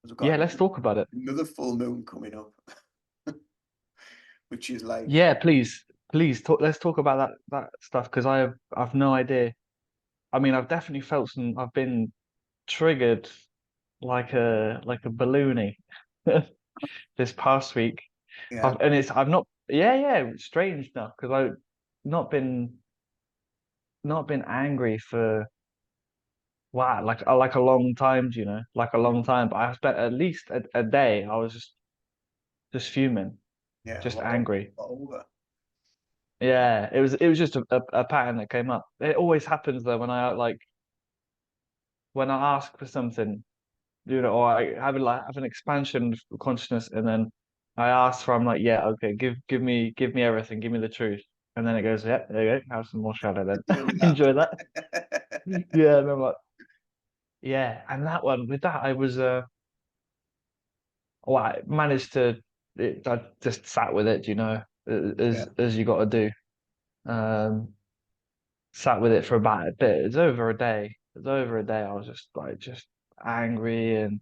We've Yeah, got let's talk about it. another full moon coming up, which is like, Yeah, please talk. Let's talk about that stuff because I've no idea. I mean, I've definitely felt some. I've been triggered like a balloonie this past week. yeah, I've not. Yeah, yeah. It's strange now because I've not been not been angry for wow, like a long time. Do you know, like a long time. But I spent at least a day. I was just fuming, yeah, just angry. over. Yeah, it was just a pattern that came up. It always happens though when I ask for something, you know, or I have an expansion of consciousness, and then I ask for, I'm like, yeah, okay, give me everything, give me the truth, and then it goes, yeah, there you go, have some more shadow then, Deal with enjoy that. that. Yeah, and I'm like, yeah, and that one with that, I was well, I managed to, I just sat with it, you know, Yeah. as you got to do. Um, Sat with it for about a bit. It's over a day. It's over a day. I was just like just angry and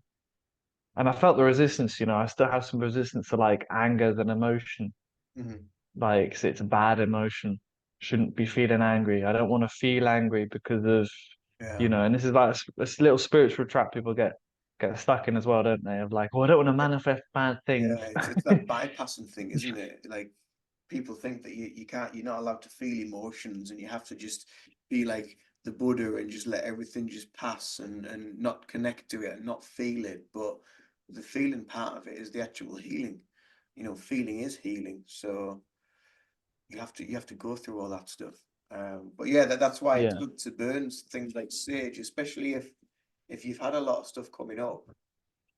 I felt the resistance, you know, I still have some resistance to like anger as an emotion. Mhm. Like 'cause it's a bad emotion. Shouldn't be feeling angry. I don't want to feel angry because of, Yeah. you know, and this is like a little spiritual trap people get stuck in as well, don't they? Of like, oh, I don't want to manifest bad Yeah, things. it's that bypassing thing, isn't it? Like people think that you can't, you're not allowed to feel emotions and you have to just be like the Buddha and just let everything just pass and not connect to it and not feel it. But the feeling part of it is the actual healing. You know, feeling is healing. So you have to go through all that stuff. But yeah, that's why it's Yeah. good to burn things like sage, especially if you've had a lot of stuff coming up,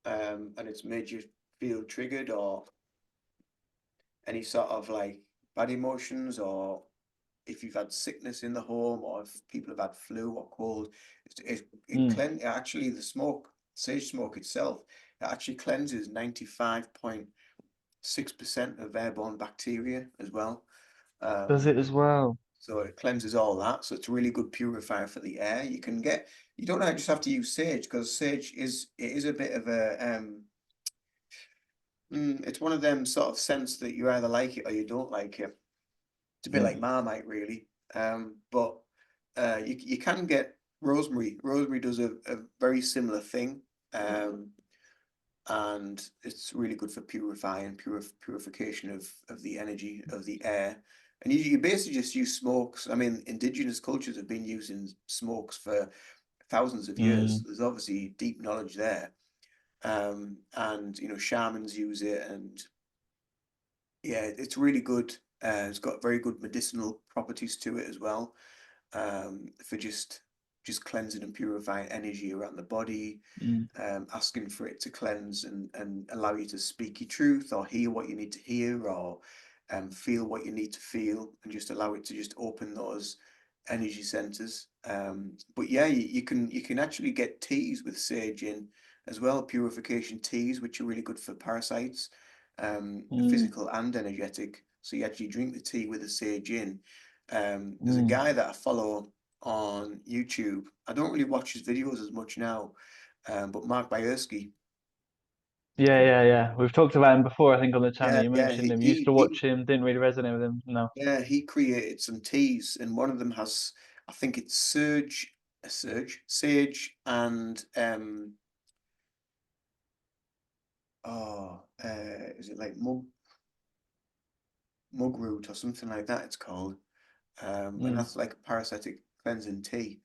and it's made you feel triggered or any sort of like bad emotions, or if you've had sickness in the home, or if people have had flu or cold, Mm. actually the smoke, sage smoke itself, it actually cleanses 95.6% of airborne bacteria as well. Does Um, it as well? so it cleanses all that. So it's a really good purifier for the air. You don't just have to use sage, because sage is a bit of a it's one of them sort of scents that you either like it or you don't like it. It's a bit Yeah. like Marmite, really. But you can get rosemary. Rosemary does a very similar thing, and it's really good for purification of the energy of the air. And you basically just use smokes. I mean, indigenous cultures have been using smokes for thousands of years. Mm. There's obviously deep knowledge there. And you know, shamans use it, and yeah, it's really good. It's got very good medicinal properties to it as well, for just cleansing and purifying energy around the body, Mm. asking for it to cleanse and allow you to speak your truth or hear what you need to hear, or feel what you need to feel, and just allow it to just open those energy centers. But yeah, you can actually get teas with sage in as well, purification teas, which are really good for parasites, Mm. physical and energetic. So you actually drink the tea with the sage in. There's a Mm. guy that I follow on YouTube. I don't really watch his videos as much now, but Mark Byersky. Yeah, yeah, yeah. We've talked about him before, I think, on the channel. Yeah, You yeah, mentioned him. You used to watch him, didn't really resonate with him. No. yeah, he created some teas, and one of them has, I think it's sage, and is it like mugroot or something like that? It's called, and Mm. that's like a parasitic cleansing tea.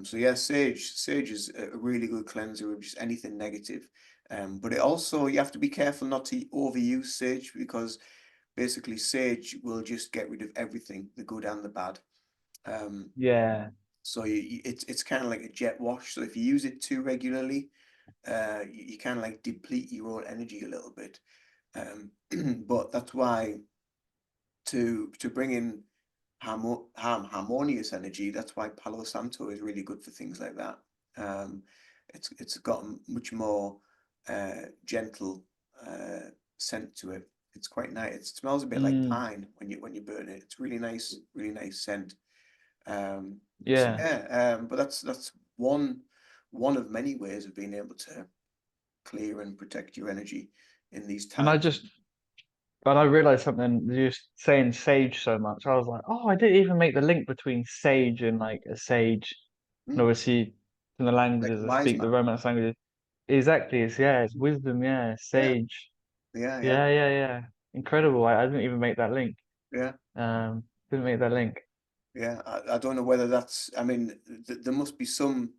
So yeah, sage is a really good cleanser of just anything negative. But it also, you have to be careful not to overuse sage, because basically sage will just get rid of everything, the good and the bad. Um, Yeah. so it's kind of like a jet wash. So if you use it too regularly, you kind of like deplete your own energy a little bit. Um, but that's why to bring in harmonious energy, that's why Palo Santo is really good for things like that. Um, it's got a much more gentle scent to it. It's quite nice. It smells a bit like Mm. pine when you burn it. It's really nice scent. So Yeah. yeah, but that's one of many ways of being able clear and protect your energy in these And I times. just and I realized something just saying sage so much. I was like, oh, I didn't even make the link between sage and like a sage. And Mm, obviously, in the like languages a I wise speak, the man. Romance languages, exactly. It's wisdom. Yeah, Yeah, sage. yeah, yeah, Yeah. Incredible. I didn't even make that link. yeah, Didn't make that link. yeah. I don't know whether that's. I mean, there must be some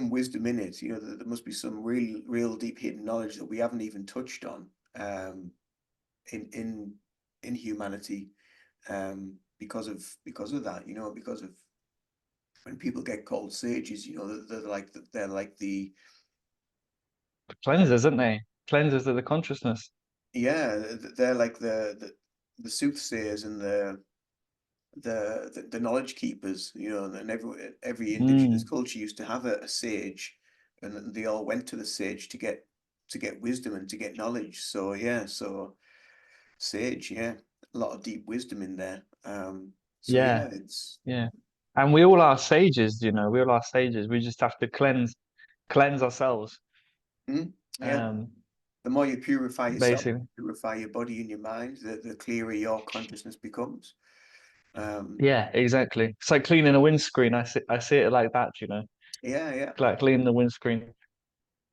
wisdom in it. You know, there must be some real deep hidden knowledge that we haven't even touched on. In in humanity, because of that. You know, because of when people get called sages. You know, they're like the uh, Cleansers, aren't they? Cleansers of the consciousness. yeah, they're like the soothsayers and the knowledge keepers, you know, and every indigenous Mm, culture used to have a sage, and they all went to the sage to get wisdom and to get knowledge. So yeah, so sage, yeah, a lot of deep wisdom in there. So yeah, yeah, it's yeah. And we all are sages, we all are sages. We just have to cleanse ourselves. yeah. Um, The more you purify yourself, basically. purify your body and your mind, the clearer your consciousness becomes. Um, Yeah, exactly. It's like cleaning a windscreen. I see it like that. yeah, yeah, Like cleaning the windscreen.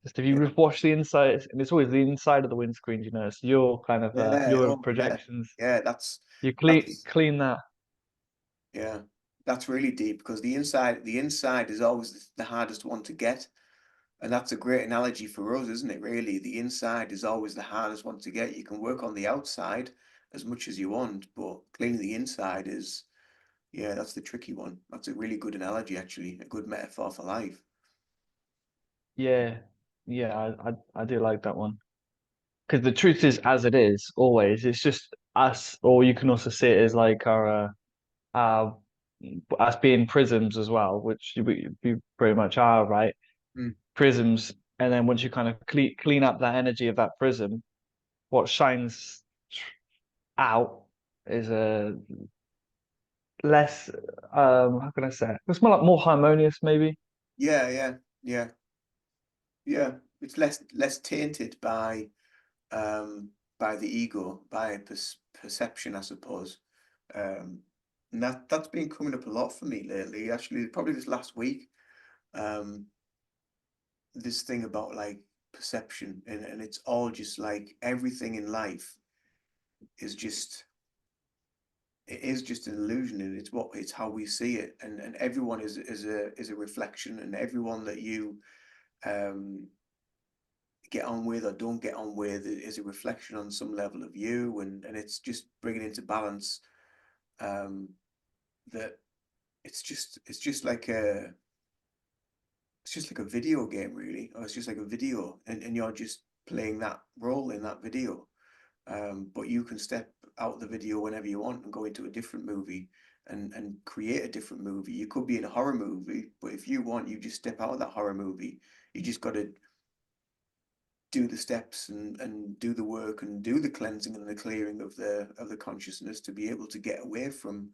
Just if you yeah, just wash the inside, and it's always the inside of the windscreen. It's your kind of yeah. your Oh, yeah, projections. yeah. You clean That's clean that. Yeah, that's really deep because the inside is always the hardest one to get. And that's a great analogy for us, isn't it? Really, the inside is always the hardest one to get. You can work on the outside as much as you want, but cleaning the inside is, yeah, that's the tricky one. That's a really good analogy, actually, a good metaphor for life. Yeah, yeah. I do like that one. Because the truth is, as it is, always, it's just us, or you can also see it as like our us being prisms as well, which we pretty much are, right? Mm. Prisms, and then once you kind of clean up that energy of that prism, what shines out is a less how can I say it? It's more like more harmonious, maybe. Yeah, yeah, yeah, yeah. It's less tainted um by the ego, by perception, I suppose. Um, and that's been coming up a lot for me lately. Actually, probably this last week. Um, this thing about like perception, and it's all just like everything in life is just it is just an illusion, and it's how we see it, and everyone is a reflection, and everyone that you um get on with or don't get on with is a reflection on some level of you, and it's just bringing into balance um that it's just like a video game, really, or it's just like a video, and you're just playing that role in that video. But you can step out the video whenever you want and go into a different movie and create a different movie. You could be in a horror movie, but if you want, you just step out of that horror movie. You just got to do the steps and do the work and do the cleansing and the clearing of the consciousness to be able to get away from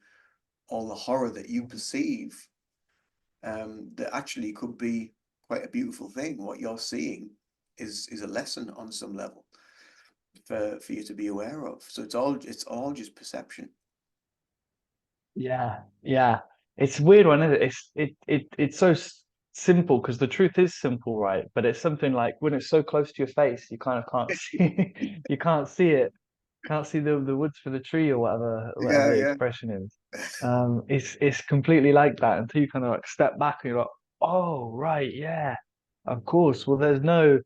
all the horror that you perceive. That actually could be quite a beautiful thing. What you're seeing is a lesson on some level for you to be aware of. So it's all just perception. Yeah. It's a weird one, isn't it? It's so simple because the truth is simple, right? But it's something like when it's so close to your face, you kind of can't see you can't see it, can't see the woods for the tree or whatever Yeah, the yeah, expression is. It's completely like that until you kind of like step back and you're like, oh right, yeah, of course. Well, there's no,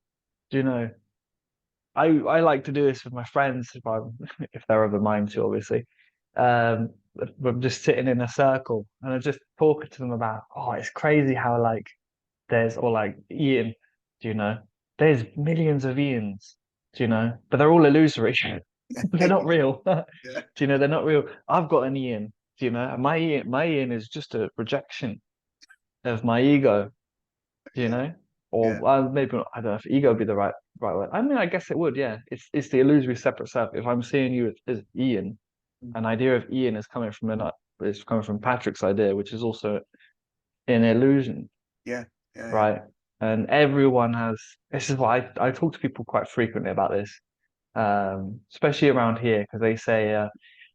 you know, I like to do this with my friends if they're of the mind to, obviously. Um, we're just sitting in a circle and I'm just talking to them about, oh, it's crazy how like there's or like Ian, do you know? There's millions of Ians, do you know? But they're all illusory. They're not real. Do yeah, you know? They're not real. I've got an Ian, do you know? And my Ian is just a projection of my ego, do you yeah, know? yeah, Or maybe not, I don't know if ego would be the right word. I mean, I guess it would. Yeah, it's the illusory separate self. If I'm seeing you as Ian, mm, an idea of Ian is coming from Patrick's idea, which is also an illusion, yeah, yeah, yeah, right? and everyone has. This is why I talk to people quite frequently about this, especially around here, because they say,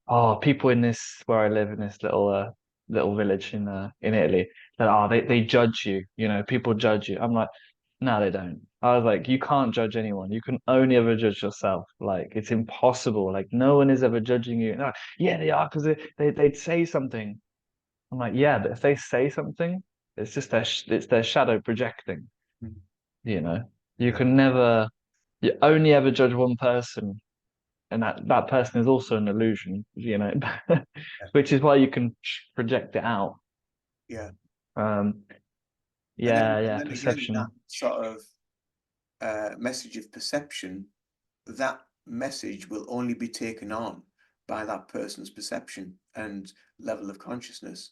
"Oh, people in this where I live in this little village in Italy, that they judge you. You know, people judge you." I'm like, no, they don't. I was like, you can't judge anyone. You can only ever judge yourself. Like, it's impossible. Like, no one is ever judging you. No, yeah, they are because they'd say something. I'm like, yeah, but if they say something, it's just it's their shadow projecting. Mm. You know, you Yeah, can never, you only ever judge one person, and that person is also an illusion. You know, yeah, which is why you can project it out. yeah. Um, And yeah, then again, that perception. sort of message of perception, that message will only be taken on by that person's perception and level of consciousness.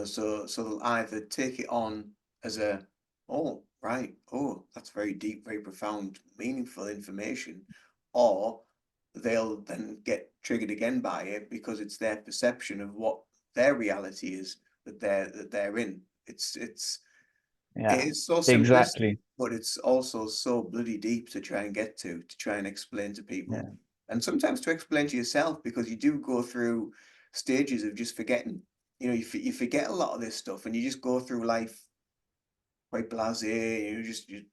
So they'll either take it on as a, oh, right, oh, that's very deep, very profound, meaningful information, or they'll then get triggered again by it because it's their perception of what their reality is that they're in. It Yeah, is so simplistic, exactly. but it's also so bloody deep to try and get to try and explain to people. Yeah. And sometimes to explain to yourself because you do go through stages of just forgetting. You forget a lot of this stuff and you just go through life quite blasé, you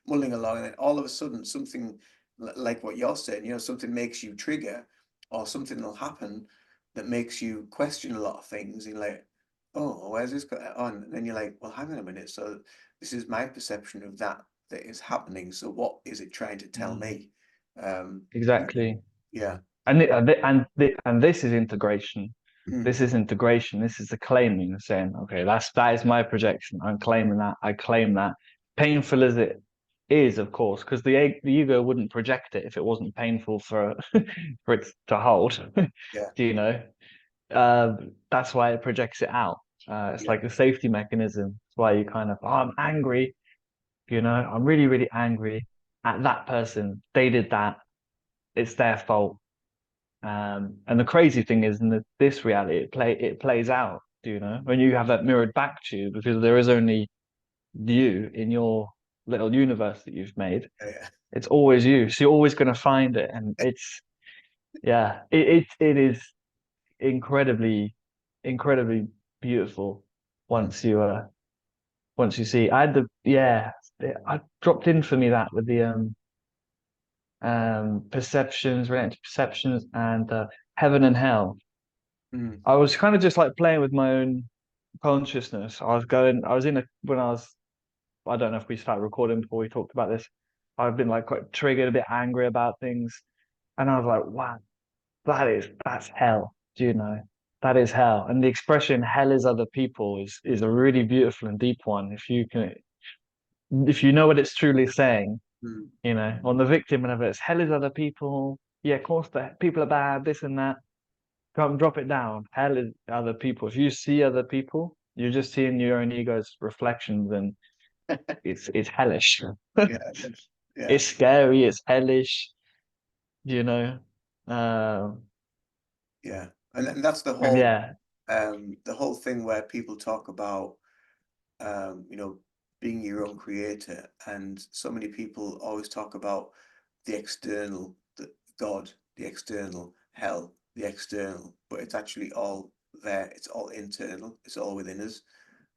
mulling along, and then all of a sudden something like what you're saying, something makes you trigger, or something will happen that makes you question a lot of things. And you're like, oh, where's this going on? And then you're like, well, hang on a minute. So this is my perception of that is happening. So what is it trying to tell Mm. me? Um, you know, Exactly. yeah. And this is integration. Mm, This is integration. This is the claiming, saying, okay, that is my projection. I'm claiming that. I claim that. Painful as it is, of course, because the ego wouldn't project it if it wasn't painful for for it to hold. yeah, Do you know? That's why it projects it out. It's yeah, like a safety mechanism. It's why you kind of, oh, I'm angry. You know, I'm really, really angry at that person. They did that. It's their fault. And the crazy thing is, in this reality, it plays out. Do you know when you have that mirrored back to you because there is only you in your little universe that you've made. yeah, It's always you, so you're always going to find it, and it's yeah, it is incredibly, incredibly beautiful mm, once you see. I had the yeah, I dropped in for me that with the perceptions related to perceptions and heaven and hell. mm, I was kind of just like playing with my own consciousness. I was in a, when I was, I don't know if we started recording before we talked about this. I've been like quite triggered, a bit angry about things. And I was like, wow, that's hell. Do you know? That is hell. And the expression hell is other people is a really beautiful and deep one. If you know what it's truly saying, mm. you know, on the victim, whenever it's hell is other people, yeah, of course the people are bad, this and that. Come drop it down. Hell is other people. If you see other people, you're just seeing your own ego's reflections, and it's hellish. Yeah, yeah, It's scary. It's hellish. You know. Um, yeah. And that's and yeah. the whole thing where people talk about you know, being your own creator, and so many people always talk about the external, the God, the external, hell, the external, but it's actually all there. It's all internal. It's all within us.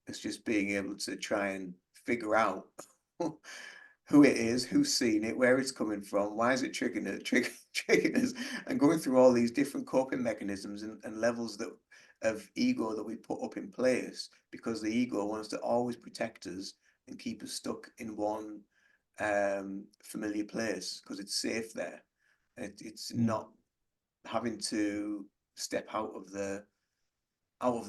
It's just being able to try and figure out who it is, who's seen it, where it's coming from, why is it triggering us, and going through all these different coping mechanisms and levels of ego that we put up in place because the ego wants to always protect us and keep us stuck in one familiar place because it's safe there. It's Mm, not having to step out of the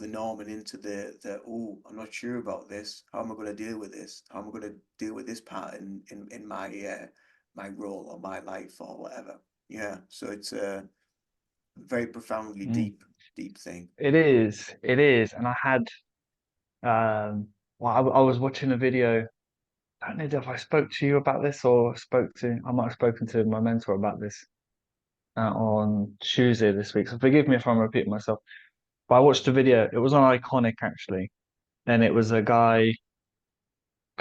norm and into the oh, I'm not sure about this. How am I going to deal with this? How am I going to deal with this part in my role or my life or whatever? Yeah, so it's a very profoundly mm. deep thing. It is. It is. And I had well, I was watching a video. I don't know if I spoke to you about this or I might have spoken to my mentor about this on Tuesday this week. So forgive me if I'm repeating myself. But I watched a video. It was on Iconic actually, and it was a guy.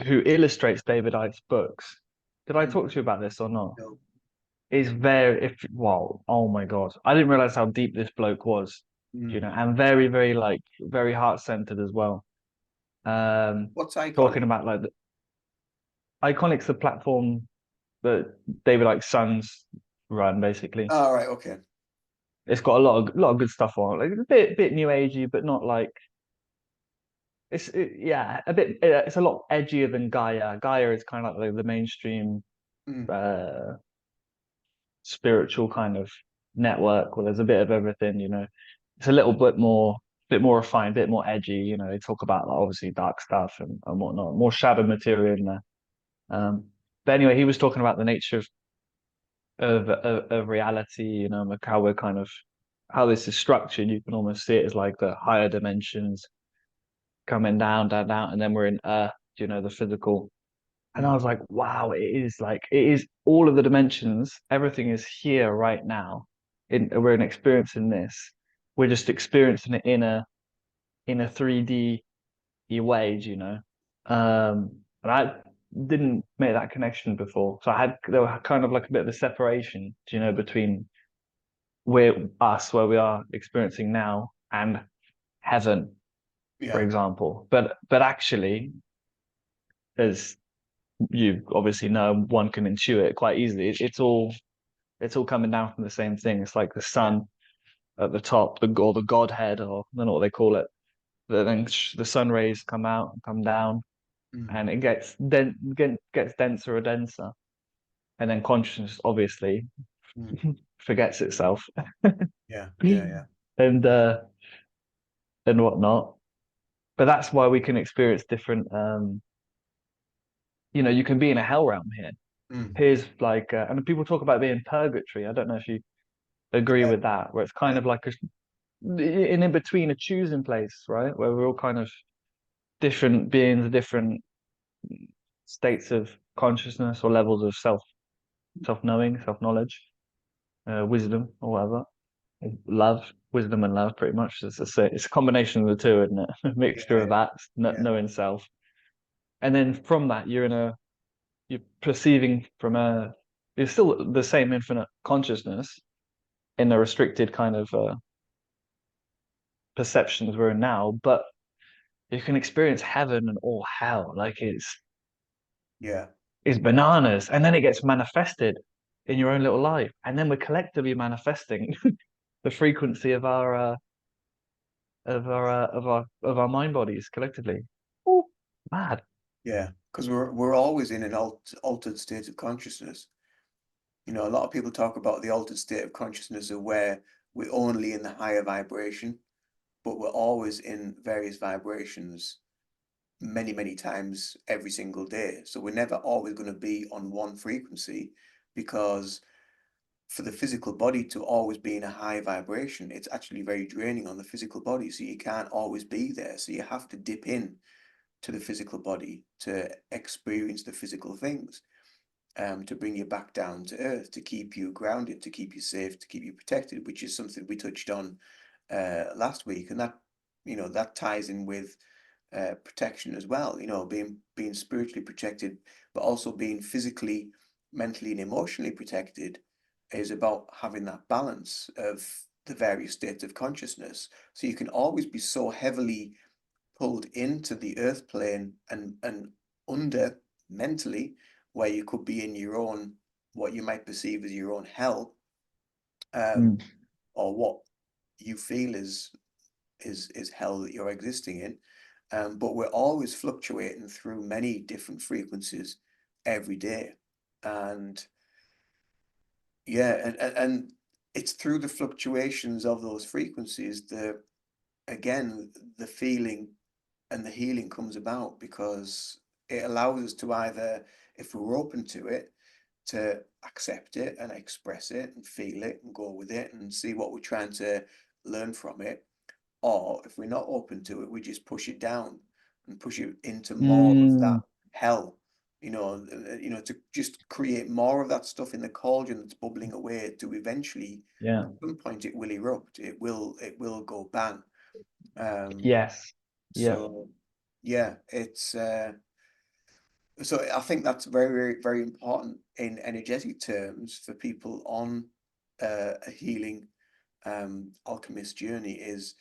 who illustrates David Icke's books. Did I Mm. talk to you about this or not? No. Is very if well, oh my God. I didn't realize how deep this bloke was, Mm. and very, very like very heart centered as well. Um, What's Talking iconic? about like the Iconic's the platform that David Icke's sons run, basically. All right, okay. It's got a lot of good stuff on it. Like a bit new agey, but not like yeah, a bit it's a lot edgier than Gaia. Gaia is kind of like the mainstream Mm. uh spiritual kind of network where there's a bit of everything. It's a little bit more refined, a bit more edgy. They talk about like, obviously dark stuff and whatnot, more shadow material in there. But anyway, he was talking about the nature of reality, like how we're kind of how this is structured. You can almost see it as like the higher dimensions coming down, down, down, and then we're in Earth, the physical. And I Mm. was like, wow, it is all of the dimensions. Everything is here right now. We're experiencing this. We're just experiencing it in a 3D way. And I didn't make that connection before. So there were kind of like a bit of a separation, between where we are experiencing now and heaven, for Yeah, example. But actually, as you obviously know, one can intuit it quite easily. It's all coming down from the same thing. It's like the yeah. sun at the top, or the Godhead, or I don't know what they call it. Then the sun rays come out and come down, Mm. and it gets denser and denser, and then consciousness obviously Mm. forgets itself Yeah, yeah, yeah. and whatnot. But that's why we can experience different. You can be in a hell realm here. Mm. Here's like, and people talk about being purgatory. I don't know if you agree Yeah, with that, where it's kind yeah, of like in between a choosing place, right? Where we're all kind of different beings, different states of consciousness or levels of self-knowing, self-knowledge, wisdom or whatever, love, wisdom and love, pretty much. It's a combination of the two, isn't it? A mixture yeah, of that, yeah, knowing self, and then from that you're perceiving you're still the same infinite consciousness in a restricted kind of perceptions we're in now, but you can experience heaven and all hell. Like yeah, it's bananas, and then it gets manifested in your own little life, and then we're collectively manifesting the frequency of our mind bodies collectively. Oh, mad. yeah. Because we're always in an altered state of consciousness. A lot of people talk about the altered state of consciousness of where we're only in the higher vibration, but we're always in various vibrations many, many times every single day. So we're never always going to be on one frequency because for the physical body to always be in a high vibration, it's actually very draining on the physical body. So you can't always be there. So you have to dip in to the physical body to experience the physical things, to bring you back down to earth, to keep you grounded, to keep you safe, to keep you protected, which is something we touched on last week. And that ties in with protection as well, being spiritually protected, but also being physically, mentally, and emotionally protected is about having that balance of the various states of consciousness. So you can always be so heavily pulled into the earth plane and under mentally, where you could be in your own, what you might perceive as your own hell, Mm, or what you feel is hell that you're existing in. But we're always fluctuating through many different frequencies every day. And yeah, and it's through the fluctuations of those frequencies that, again, the feeling and the healing comes about, because it allows us to either, if we're open to it, to accept it and express it and feel it and go with it and see what we're trying to learn from it. Or if we're not open to it, we just push it down and push it into more of that mm, hell, to just create more of that stuff in the cauldron that's bubbling away, to eventually, yeah. at some point, it will erupt. It will go bang. Um, Yes. Yeah. so yeah, it's So I think that's very, very, very important in energetic terms for people on a healing alchemist journey, is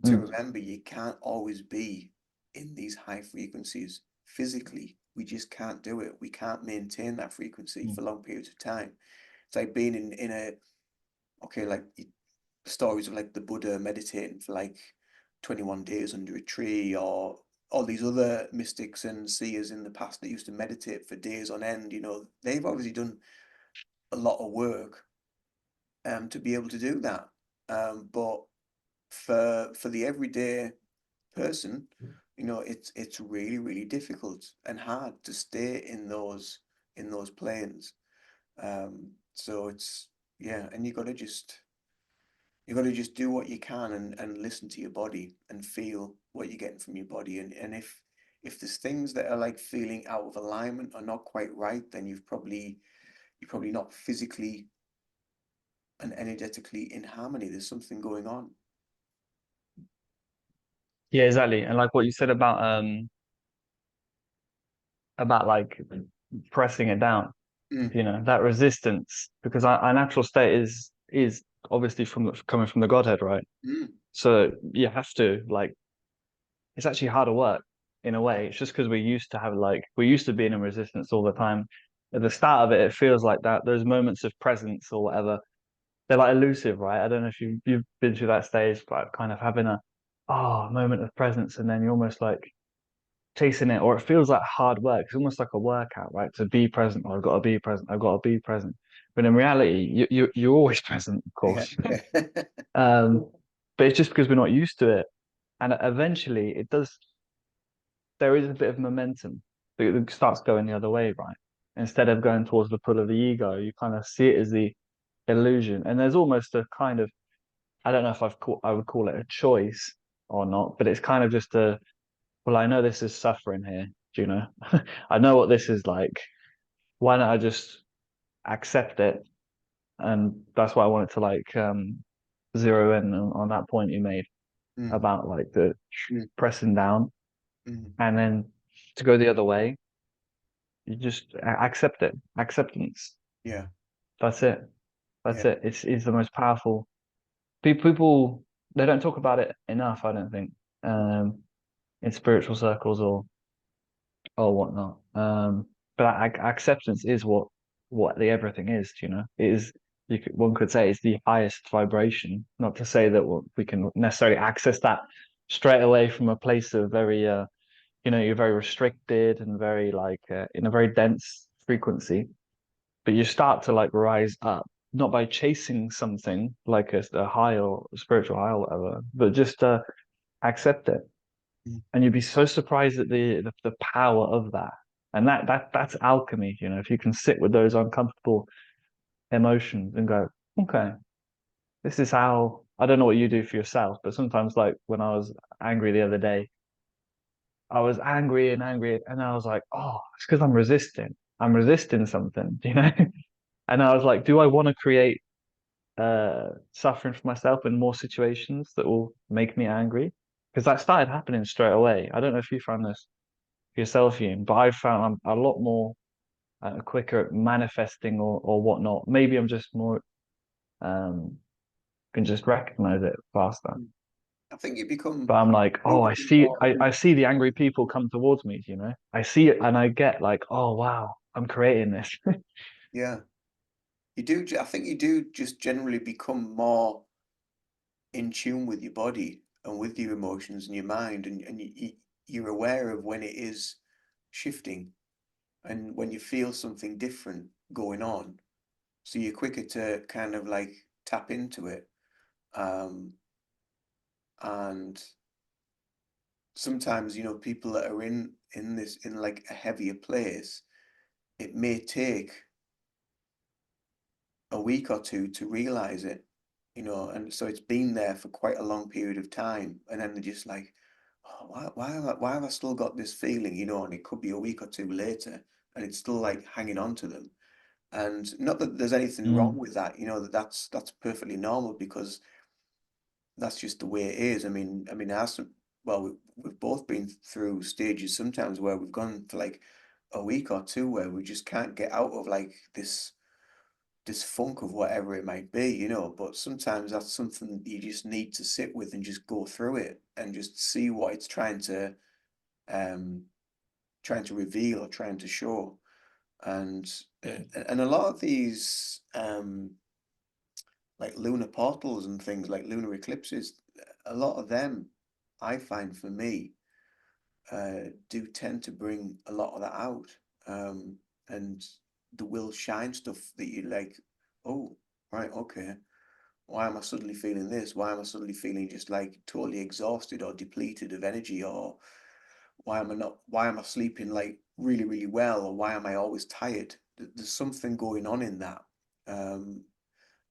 to Mm, remember you can't always be in these high frequencies physically. We just can't do it. We can't maintain that frequency mm. for long periods of time. It's like being in a, okay, like stories of like the Buddha meditating for like 21 days under a tree, or all these other mystics and seers in the past that used to meditate for days on end. They've obviously done a lot of work to be able to do that. But for the everyday person, it's really, really difficult and hard to stay in those planes. So it's, yeah, and you got to just do what you can, and listen to your body and feel what you're getting from your body. And if there's things that are like feeling out of alignment or not quite right, then you're probably not physically and energetically in harmony. There's something going on. Yeah, exactly. And like what you said about like pressing it down, Mm, that resistance, because our natural state is obviously coming from the Godhead, right? mm, So you have to like it's actually harder work in a way. It's just because we're used to being in resistance all the time. At the start of it, it feels like that. Those moments of presence or whatever, they're like elusive, right? I don't know if you've been through that stage, but kind of having a moment of presence, and then you're almost like chasing it, or it feels like hard work. It's almost like a workout, right? To be present, I've got to be present, I've got to be present. But in reality, you're always present, of yeah, course. yeah. Um, but it's just because we're not used to it, and eventually it does. There is a bit of momentum. It starts going the other way, right? Instead of going towards the pull of the ego, you kind of see it as the illusion, and there's almost a kind of I don't know if I would call it a choice or not, but it's kind of just a well, I know this is suffering here. Do you know? I know what this is like. Why don't I just accept it? And that's why I wanted to like zero in on that point you made Mm, about like the mm, pressing down, mm. and then to go the other way, you just accept it. Acceptance. Yeah, That's it. yeah. That's it. It's the most powerful. People they don't talk about it enough, I don't think, um, in spiritual circles or whatnot. But acceptance is what the everything is. It is one could say it's the highest vibration. Not to say that we can necessarily access that straight away from a place of very you're very restricted and very like in a very dense frequency, but you start to like rise up not by chasing something like a high or a spiritual high or whatever, but just accept it, Mm, and you'd be so surprised at the power of that. And that's alchemy. If you can sit with those uncomfortable emotions and go, okay, this is how. I don't know what you do for yourself, but sometimes like when I was angry the other day, I was angry, and I was like, oh, it's because I'm resisting something. And I was like, do I want to create suffering for myself in more situations that will make me angry? Because that started happening straight away. I don't know if you found this yourself, Ian, but I found I'm a lot more quicker at manifesting or whatnot. Maybe I'm just more um can just recognize it faster. mm. I think you become But I'm like, oh, really I important. see the angry people come towards me. I see it and I get like, oh wow, I'm creating this. Yeah, you do. I think you do just generally become more in tune with your body and with your emotions and your mind, and you're aware of when it is shifting and when you feel something different going on. So you're quicker to kind of like tap into it. Um, and sometimes, people that are in this in like a heavier place, it may take a week or two to realize it, and so it's been there for quite a long period of time, and then they're just like, oh, why have I still got this feeling, and it could be a week or two later, and it's still like hanging on to them. And not that there's anything wrong Mm, with that, that's perfectly normal, because that's just the way it is. Well, we've both been through stages sometimes where we've gone for like a week or two where we just can't get out of like this funk of whatever it might be, you know. But sometimes that's something you just need to sit with and just go through it and just see what it's um trying to reveal or trying to show. And and a lot of these like lunar portals and things like lunar eclipses, a lot of them I find for me do tend to bring a lot of that out. And the will shine stuff that you like, oh, right, okay. Why am I suddenly feeling this? Why am I suddenly feeling just like totally exhausted or depleted of energy? Or why am I sleeping like really, really well? Or why am I always tired? There's something going on in that. Um,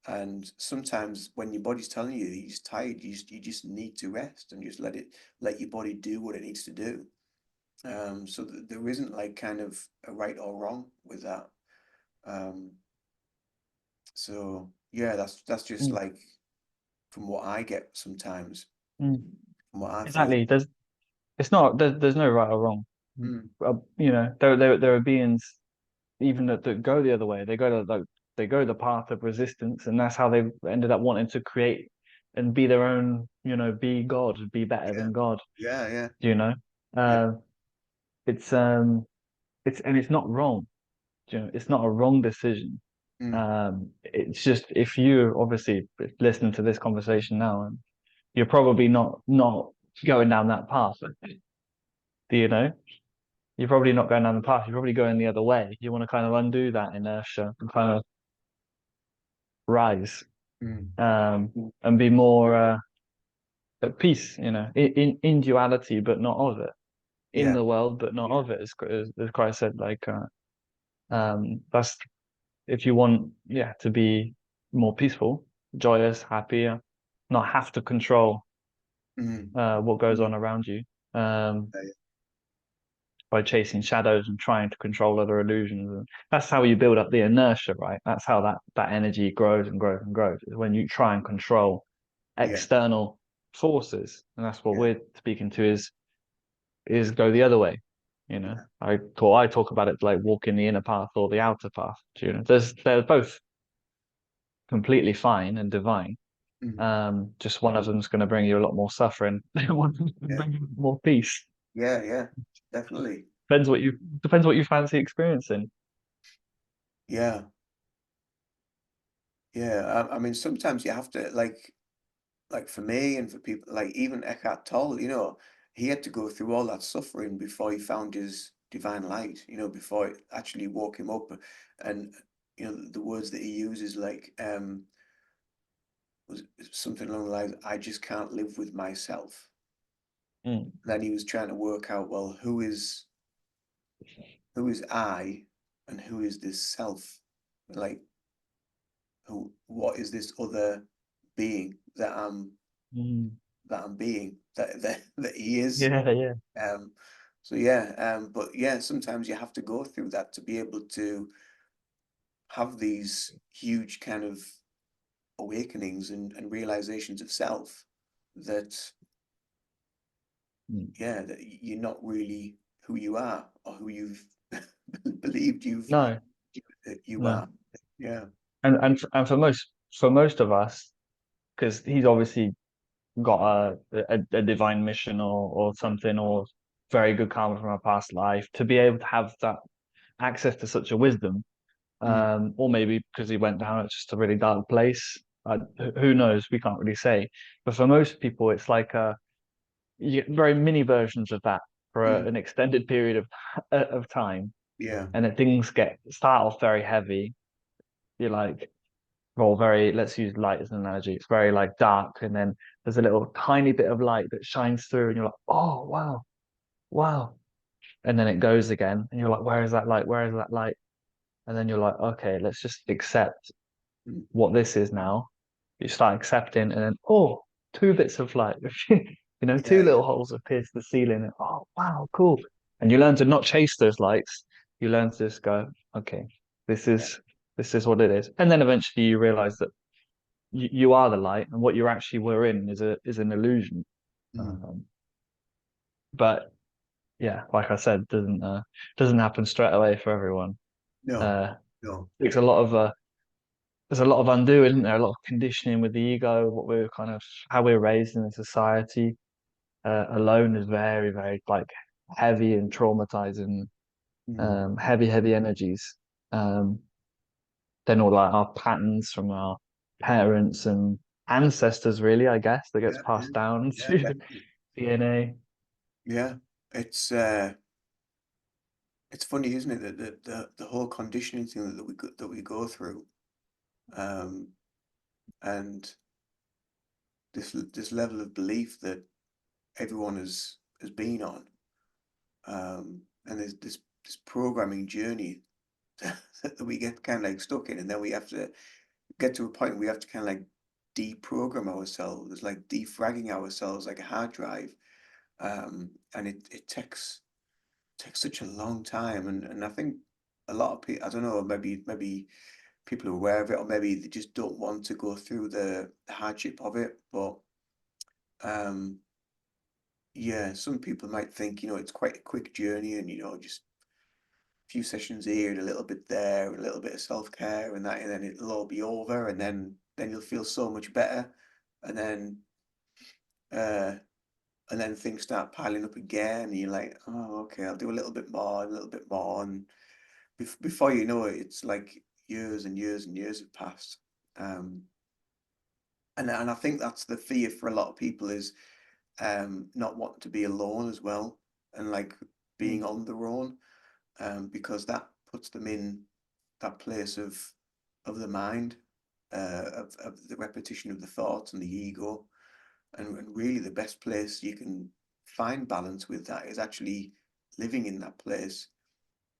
and sometimes when your body's telling you that you're just tired, you just need to rest and just let your body do what it needs to do. So there isn't like kind of a right or wrong with that. Um, so yeah, that's just Mm, like from what I get sometimes, mm. from what I feel. Exactly. There's no right or wrong. Mm, There are beings even that go the other way. They go the path of resistance, and that's how they ended up wanting to create and be their own, be God, be better yeah, than God, yeah, yeah, you know. yeah. Uh, it's it's not wrong, it's not a wrong decision. Mm, It's just if you obviously listen to this conversation now, and you're probably not going down that path, do you know? You're probably not going down the path. You're probably going the other way. You want to kind of undo that inertia and kind of rise, mm, and be more at peace, in duality, but not of it, in yeah. the world, but not of it, as Christ said. Like, that's if you want, yeah, to be more peaceful, joyous, happier, not have to control Mm, what goes on around you. Um, yeah, by chasing shadows and trying to control other illusions. And that's how you build up the inertia, right? That's how that energy grows and grows and grows. Is when you try and control yeah, external forces. And that's what yeah, we're speaking to is go the other way. yeah. I talk about it like walking the inner path or the outer path. They're both completely fine and divine. Mm, Just one of them's going to bring you a lot more suffering. One of them's going to yeah, bring you more peace. yeah, yeah. Definitely. Depends what you fancy experiencing. Yeah, yeah. I mean, sometimes you have to like for me and for people like even Eckhart Tolle, you know, he had to go through all that suffering before he found his divine light, you know, before it actually woke him up. And you know, the words that he uses like was something along the lines, I just can't live with myself. Mm. Then he was trying to work out, well, who is I and who is this self? Like what is this other being Mm. that I'm being that he is. Yeah, yeah. Um, so yeah, but yeah, sometimes you have to go through that to be able to have these huge kind of awakenings and realizations of self that Mm. yeah, that you're not really who you are or who you've believed No, you no. are. Yeah. And for most of us, because he's obviously got a divine mission or something, or very good karma from a past life, to be able to have that access to such a wisdom, Mm, or maybe because he went down at just a really dark place. Who knows? We can't really say. But for most people, it's like you get very mini versions of that for mm, an extended period of time, yeah. and then things start off very heavy. You're like, well, very, let's use light as an analogy. It's very like dark, and then there's a little tiny bit of light that shines through, and you're like, oh wow, wow. And then it goes again, and you're like, where is that light? Where is that light? And then you're like, okay, let's just accept Mm, what this is now. You start accepting, and then two bits of light, two yeah, little yeah. holes appear to the ceiling. And, oh wow, cool. And you learn to not chase those lights. You learn to just go, okay, this Yeah. is this is what it is. And then eventually you realize that you are the light, and what you actually were in is an illusion. Mm, Um, but yeah, like I said, doesn't happen straight away for everyone. No, Uh, no. takes a lot of there's a lot of undoing, isn't there? A lot of conditioning with the ego, what we're kind of how we're raised in the society. Alone is very, very like heavy and traumatizing, Mm. heavy energies. Um, then all like our patterns from our parents and ancestors, really, I guess, that gets Yeah, yeah, passed down yeah, to definitely. DNA. Yeah, it's it's funny, isn't it, that the whole conditioning thing that we go through, um, and this level of belief that everyone has been on, and there's this programming journey that we get kind of like stuck in, and then we have to get to a point where we have to kind of like deprogram ourselves. It's like defragging ourselves like a hard drive, and it takes such a long time, and I think a lot of people, I don't know, maybe people are aware of it, or maybe they just don't want to go through the hardship of it. But um, yeah, some people might think, it's quite a quick journey, and just a few sessions here and a little bit there, and a little bit of self-care and that, and then it'll all be over, and then you'll feel so much better, and then uh, and then things start piling up again, and you're like, oh, okay, I'll do a little bit more, a little bit more, and before you know it, it's like years and years and years have passed. Um, and I think that's the fear for a lot of people is not wanting to be alone as well, and like being Mm. on their own, because that puts them in that place of the mind, of the repetition of the thoughts and the ego, and really the best place you can find balance with that is actually living in that place.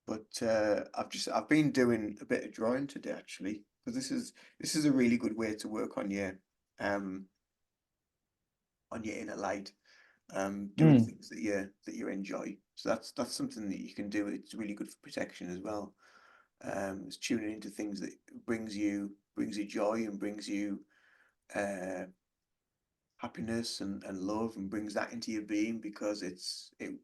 But I've been doing a bit of drawing today actually, because this is a really good way to work um on your inner light, doing Mm. things that you enjoy. So that's something that you can do. It's really good for protection as well. It's tuning into things that brings you joy and brings you uh happiness and love, and brings that into your being, because it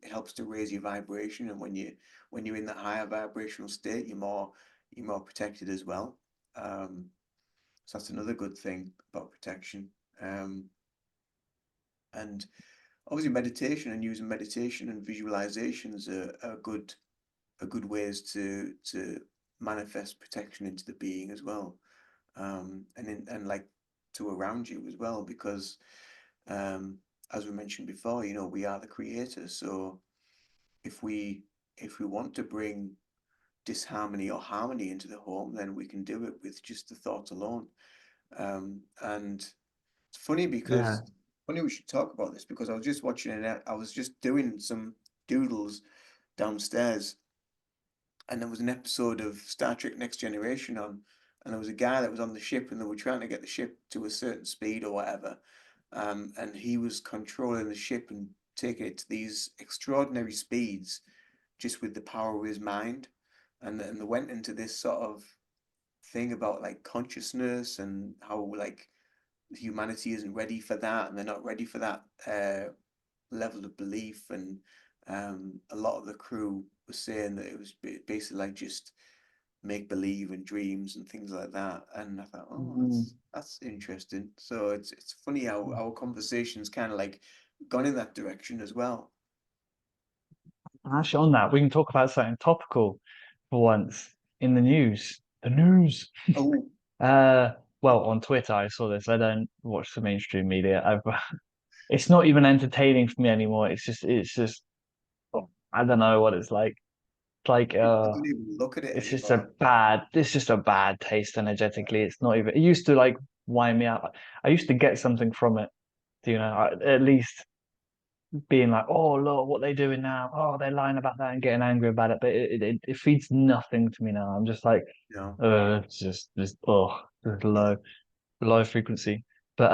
helps to raise your vibration, and when you're in that higher vibrational state, you're more protected as well. So that's another good thing about protection. And obviously meditation, and using meditation and visualizations are good ways to manifest protection into the being as well, and like to around you as well, because um, as we mentioned before, we are the creators. So if we if we want to bring disharmony or harmony into the home, then we can do it with just the thoughts alone. And it's Yeah. funny we should talk about this, because I was just watching it. I was just doing some doodles downstairs, and there was an episode of Star Trek Next Generation on, and there was a guy that was on the ship, and they were trying to get the ship to a certain speed or whatever, and he was controlling the ship and taking it to these extraordinary speeds just with the power of his mind, and they went into this sort of thing about like consciousness, and how like humanity isn't ready for that, and they're not ready for that level of belief, and a lot of the crew was saying that it was basically like just make believe and dreams and things like that. And I thought, oh, Mm. that's interesting. So it's funny how our conversations kind of like gone in that direction as well. And actually, on that, we can talk about something topical for once in the news. The news. Oh, Uh, well, on Twitter, I saw this. I don't watch the mainstream media. It's not even entertaining for me anymore. It's just, oh, I don't know what it's like. It's like, I don't even look at it anymore. it's just a bad taste energetically. It's not even, it used to like wind me out. I used to get something from it, at least being like, oh, look, what they doing now? Oh, they're lying about that and getting angry about it. But it feeds nothing to me now. I'm just like, No, it's just yeah. low frequency. But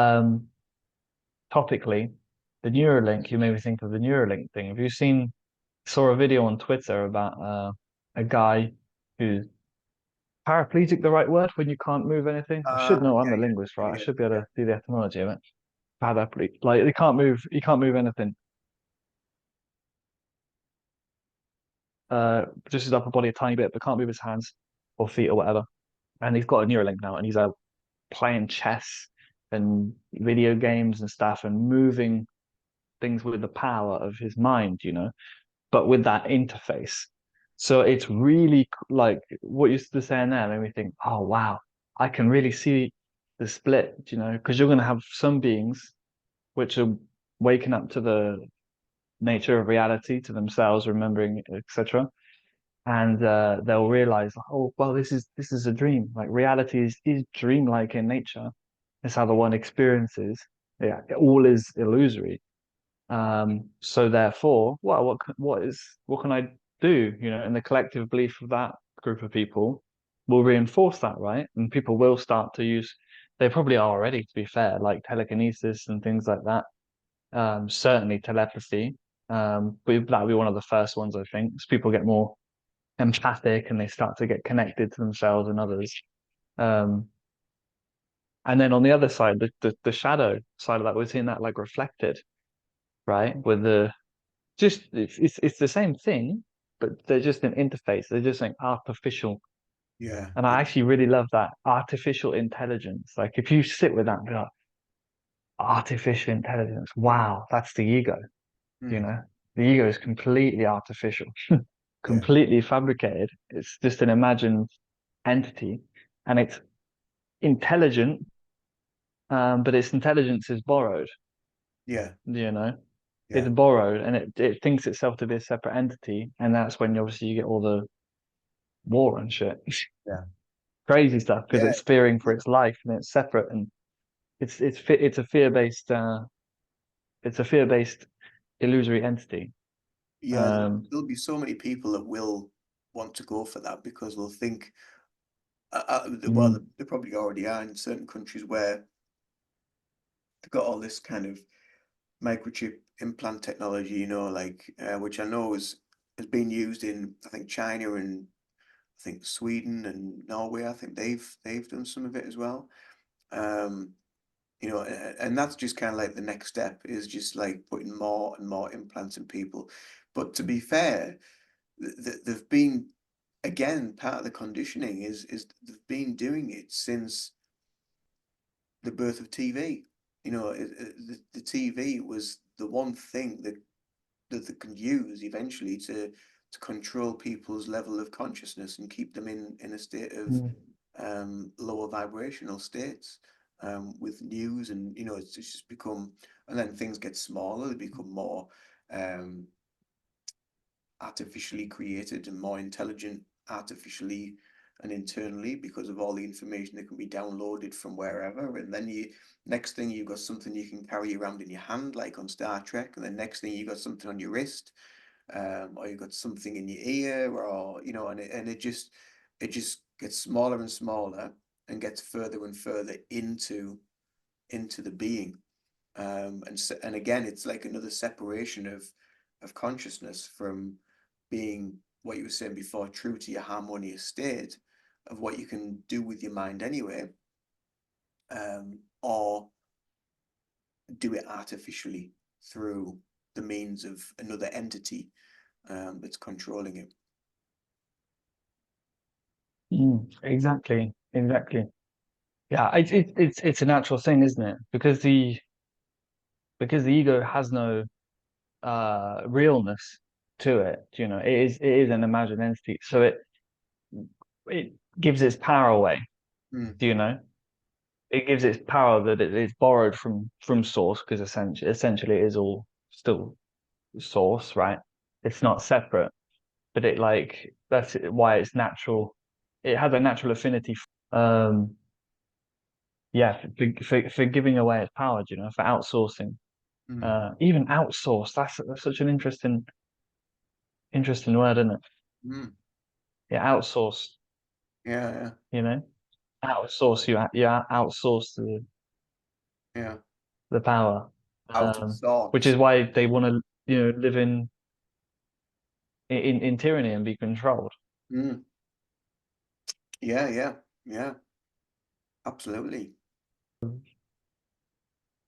topically, the Neuralink, you made me think of the Neuralink thing. Have you saw a video on Twitter about a guy who's paraplegic, the right word when you can't move anything? I should know. I'm Yeah, a linguist, yeah, right? I yeah, should be able yeah. to do the etymology of it. Paraplegic, like he can't move anything. just his upper body a tiny bit, but can't move his hands or feet or whatever. And he's got a Neuralink now, and he's playing chess and video games and stuff, and moving things with the power of his mind, but with that interface. So it's really like what you're saying there made me think, oh wow, I can really see the split, because you're going to have some beings which are waking up to the nature of reality, to themselves, remembering, etc. And they'll realize, oh well, this is a dream. Like reality is dreamlike in nature. It's how the one experiences. Yeah, all is illusory. So therefore, well, what can I do? And the collective belief of that group of people will reinforce that, right? And people will start to use. They probably are already, to be fair, like telekinesis and things like that. Certainly telepathy. But that'll be one of the first ones, I think, as people get more empathic and they start to get connected to themselves and others. Um, and then on the other side, the shadow side of that, we're seeing that like reflected, right? With the just it's the same thing, but they're just an interface. They're just like artificial. Yeah, And I yeah. actually really love that artificial intelligence. Like if you sit with that and be like, artificial intelligence, wow, that's the ego, you Mm, know? The ego is completely artificial, yeah, completely fabricated. It's just an imagined entity, and it's intelligent, but its intelligence is borrowed, yeah, you know? It's yeah, borrowed and it thinks itself to be a separate entity, and that's when obviously you get all the war and shit. yeah, Crazy stuff because yeah, it's fearing for its life and it's separate and it's a fear-based illusory entity. yeah. Um, There'll be so many people that will want to go for that because they'll think, well, mm, they probably already are in certain countries where they've got all this kind of microchip implant technology, like which I know has been used in I think China and I think Sweden and Norway. I think they've done some of it as well. Um, and that's just kind of like the next step is just like putting more and more implants in people. But to be fair, they've been again part of the conditioning is they've been doing it since the birth of TV. The TV was the one thing that they can use eventually to control people's level of consciousness and keep them in a state of mm, lower vibrational states with news and it's just become and then things get smaller, they become more um, artificially created and more intelligent artificially and internally because of all the information that can be downloaded from wherever. And then you next thing you've got something you can carry around in your hand, like on Star Trek, and then next thing you've got something on your wrist, or you've got something in your ear, or and it just gets smaller and smaller and gets further and further into the being. And again, it's like another separation of consciousness from being what you were saying before, true to your harmonious state of what you can do with your mind anyway, or do it artificially through the means of another entity that's controlling it. exactly. Yeah, it's a natural thing, isn't it? Because the ego has no realness to it. It is an imagined entity, so it gives its power away. Mm, Do you know? It gives its power that it's borrowed from source because essentially it is all still source, right? It's not separate, but that's why it's natural. It has a natural affinity. Yeah, for giving away its power, for outsourcing. mm, Even outsource. That's such an interesting word, isn't it? mm. Yeah, outsource. Yeah, yeah, You know, outsource. You outsource yeah. the power, Out of which is sorts. why they want to live in tyranny and be controlled. Mm. Yeah, yeah, yeah. Absolutely.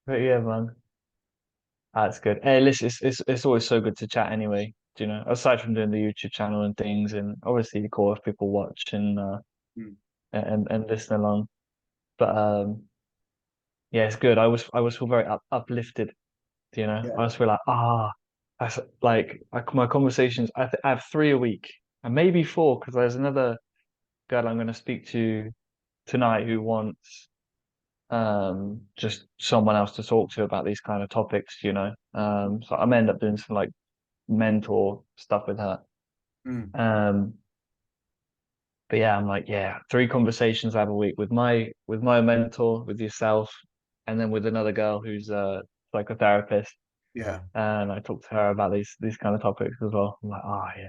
But yeah, man, that's good. Hey, listen, it's always so good to chat anyway. you know, aside from doing the YouTube channel and things, and obviously cool if people watch Mm. and listen along. But yeah, it's good. I always feel very uplifted, you know. I Yeah. just feel like that's like my conversations. I have three a week and maybe four because there's another girl I'm going to speak to tonight who wants just someone else to talk to about these kind of topics, you know. So I may end up doing some like mentor stuff with her. Mm. Um, but yeah, I'm like, yeah, three conversations I have a week with my mentor, with yourself, and then with another girl who's a psychotherapist. Yeah. And I talk to her about these kind of topics as well. I'm like, oh yeah,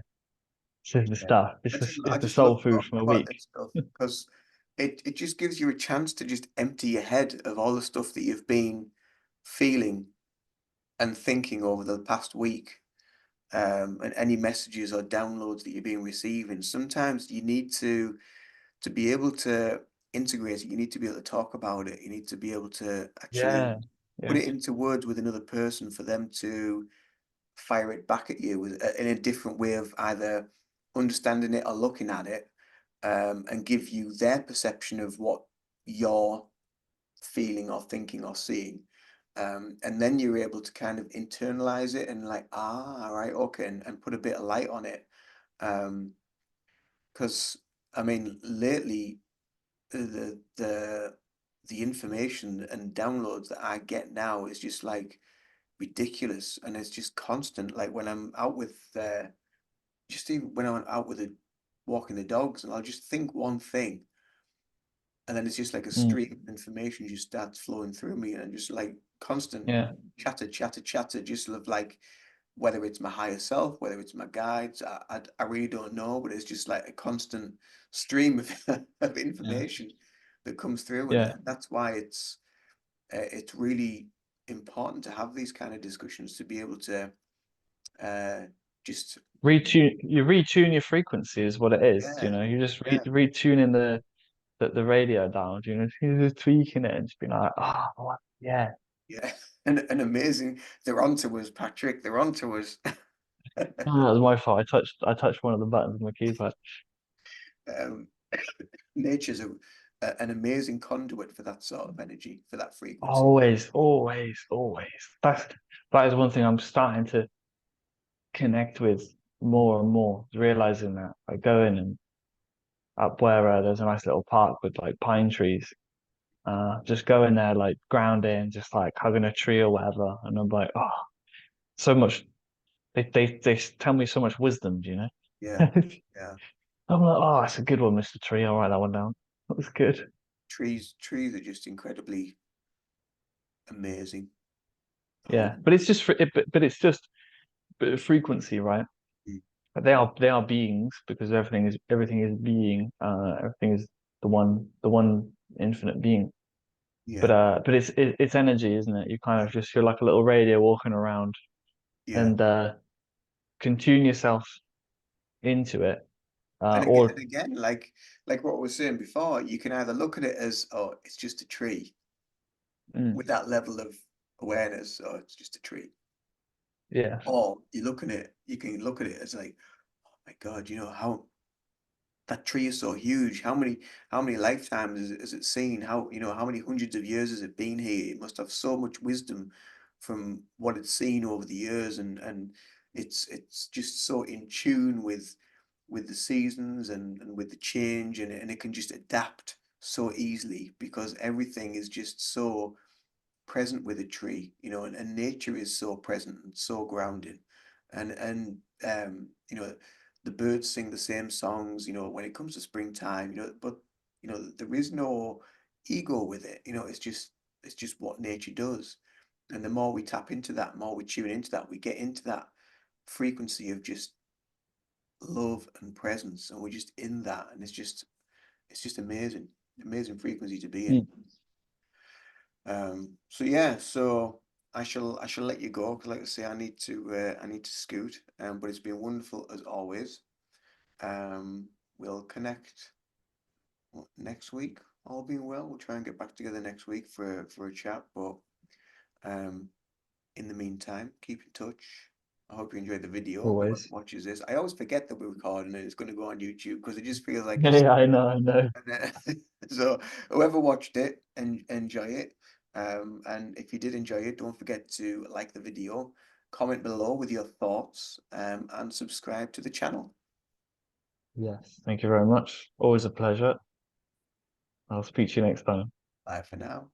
this is the Yeah. stuff. I It's the just love soul food talking from a about week. this stuff because it just gives you a chance to just empty your head of all the stuff that you've been feeling and thinking over the past week. And any messages or downloads that you've been receiving. Sometimes you need to be able to integrate it. You need to be able to talk about it. You need to be able to actually Yeah, put yeah, it into words with another person for them to fire it back at you in a different way of either understanding it or looking at it, and give you their perception of what you're feeling or thinking or seeing. And then you're able to kind of internalize it and like, all right, okay, and put a bit of light on it. Um, because I mean, lately the information and downloads that I get now is just like ridiculous, and it's just constant. Like when I'm out with just even when I'm out with the walking the dogs, and I'll just think one thing, and then it's just like a mm, stream of information just starts flowing through me, and just like constant yeah, chatter, chatter, chatter, just of like whether it's my higher self, whether it's my guides, I really don't know, but it's just like a constant stream of, of yeah, information that comes through, and yeah. that's why it's really important to have these kind of discussions to be able to uh, just You retune your frequency is what it is. You yeah, know, you just yeah, retuning the radio down. You know, you're just tweaking it and just being like, oh, yeah. yeah, and amazing. They're onto us, Patrick. They're onto us. Oh, that was my fault. I touched one of the buttons on my keypad. um, nature's an amazing conduit for that sort of energy, for that frequency. Always, always, always. That is one thing I'm starting to connect with more and more, realizing that I go in and up where there's a nice little park with like pine trees. Just go in there like grounding, just like hugging a tree or whatever, and I'm like, oh, so much. They tell me so much wisdom, you know. Yeah, yeah. I'm like, oh, that's a good one, Mr. Tree. I'll write that one down. That was good. Trees are just incredibly amazing. Oh, Yeah, but it's just but it's just frequency, right? mm, But they are beings because everything is being. Everything is the one infinite being. yeah, But it's energy, isn't it? You kind yeah, of just feel like a little radio walking around yeah. and can tune yourself into it. And Or again, like what we were saying before, you can either look at it as, oh, it's just a tree mm, with that level of awareness, oh, it's just a tree. yeah, Or you can look at it as like, oh my God, how that tree is so huge. How many lifetimes has it seen? How many hundreds of years has it been here? It must have so much wisdom from what it's seen over the years, and it's just so in tune with the seasons and with the change, and it can just adapt so easily because everything is just so present with a tree, and nature is so present and so grounded. And the birds sing the same songs, when it comes to springtime, but there is no ego with it. It's just what nature does. And the more we tap into that, the more we tune into that, we get into that frequency of just love and presence, and we're just in that, and it's just amazing, amazing frequency to be in. mm, So yeah, so I shall let you go because, like I say, I need to scoot. But it's been wonderful as always. We'll connect next week. All being well, we'll try and get back together next week for a chat. But um, in the meantime, keep in touch. I hope you enjoyed the video. Whoever Always. watches this, I always forget that we're recording and it's going to go on YouTube because it just feels like Yeah, it's. yeah, I know, I know. So whoever watched it and enjoy it. And if you did enjoy it, don't forget to like the video, comment below with your thoughts, and subscribe to the channel. Yes. Thank you very much. Always a pleasure. I'll speak to you next time. Bye for now.